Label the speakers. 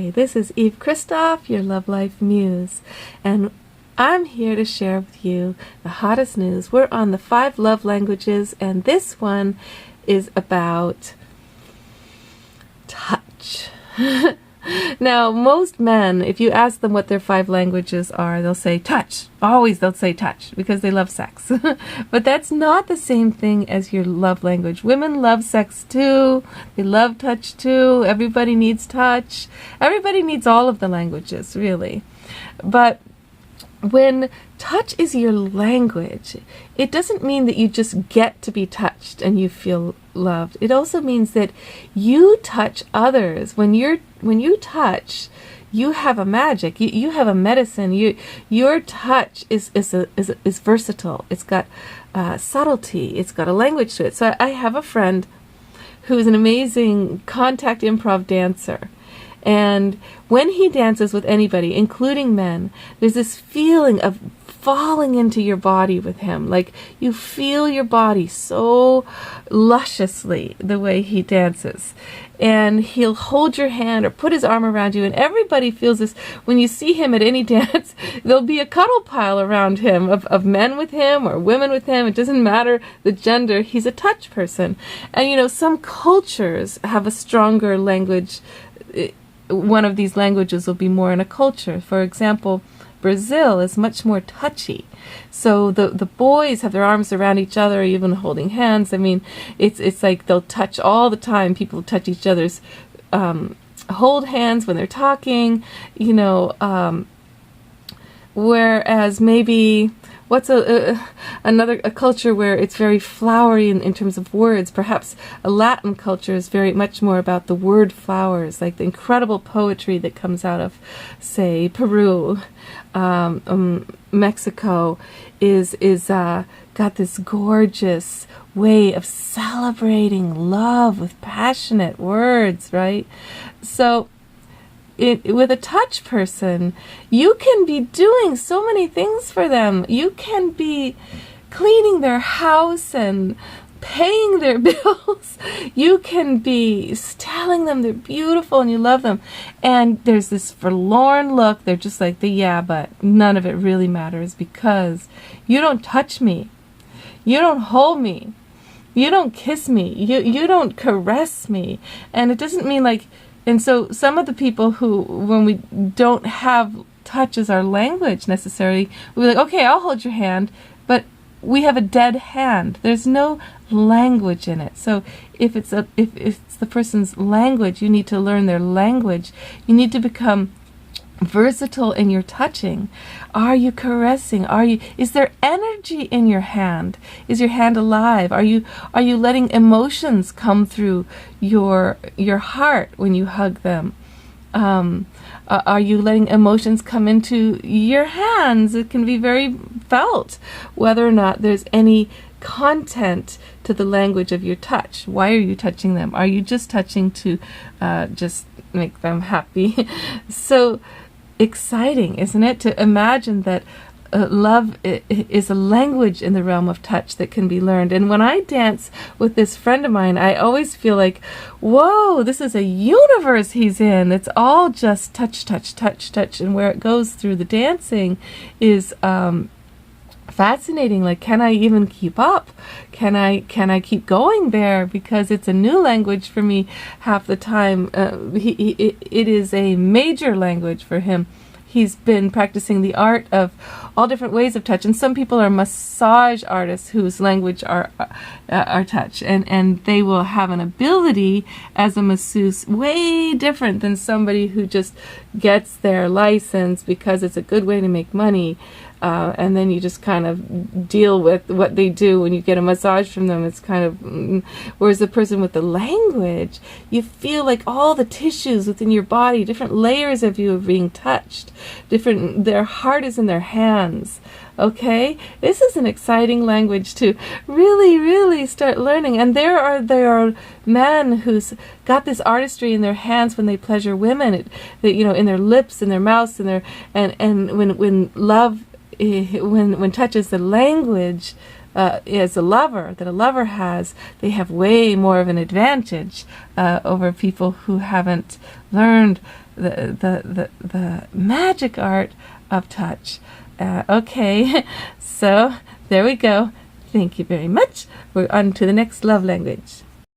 Speaker 1: Hi, this is Eve Christoph, your Love Life Muse, and I'm here to share with you the hottest news. We're on the 5 love languages, and this one is about touch. Now, most men, if you ask them what their 5 languages are, they'll say touch. Always they'll say touch because they love sex. But that's not the same thing as your love language. Women love sex too. They love touch too. Everybody needs touch. Everybody needs all of the languages, really. But when touch is your language, it doesn't mean that you just get to be touched and you feel loved. It also means that you touch others. When you touch, you have a magic. You have a medicine. Your touch is versatile. It's got subtlety. It's got a language to it. So I have a friend who is an amazing contact improv dancer. And when he dances with anybody, including men, there's this feeling of falling into your body with him. Like you feel your body so lusciously the way he dances. And he'll hold your hand or put his arm around you, and everybody feels this. When you see him at any dance, there'll be a cuddle pile around him of men with him or women with him. It doesn't matter the gender. He's a touch person. And some cultures have a stronger language. One of these languages will be more in a culture. For example, Brazil is much more touchy. So the boys have their arms around each other, even holding hands. I mean, it's like they'll touch all the time. People touch each other's, hold hands when they're talking, whereas maybe what's another culture where it's very flowery in terms of words? Perhaps a Latin culture is very much more about the word flowers, like the incredible poetry that comes out of, say, Peru. Mexico is got this gorgeous way of celebrating love with passionate words, right? So with a touch person, you can be doing so many things for them. You can be cleaning their house and paying their bills. You can be telling them they're beautiful and you love them. And there's this forlorn look. They're just like, yeah, but none of it really matters because you don't touch me. You don't hold me. You don't kiss me. You don't caress me. And it doesn't mean like... And so some of the people who, when we don't have touch as our language necessarily, we're like, okay, I'll hold your hand, but we have a dead hand. There's no language in it. So if it's the person's language, you need to learn their language. You need to become versatile in your touching. Are you caressing? Is there energy in your hand? Is your hand alive? Are you letting emotions come through your heart when you hug them? Are you letting emotions come into your hands? It can be very felt whether or not there's any content to the language of your touch. Why are you touching them? Are you just touching to just make them happy? So exciting, isn't it, to imagine that love is a language in the realm of touch that can be learned. And when I dance with this friend of mine, I always feel like, whoa, this is a universe he's in. It's all just touch, touch, touch, touch. And where it goes through the dancing is fascinating. Like, can I even keep up? Can I keep going there? Because it's a new language for me half the time. It is a major language for him. He's been practicing the art of all different ways of touch, and some people are massage artists whose language are touch, and they will have an ability as a masseuse way different than somebody who just gets their license because it's a good way to make money. And then you just kind of deal with what they do when you get a massage from them. It's kind of, whereas the person with the language, you feel like all the tissues within your body, different layers of you are being touched. Their heart is in their hands. Okay, this is an exciting language to really, really start learning. And there are men who's got this artistry in their hands when they pleasure women, in their lips, in their mouths, and when love. When touch is the language as a lover that a lover has, they have way more of an advantage over people who haven't learned the magic art of touch. Okay, so there we go. Thank you very much. We're on to the next love language.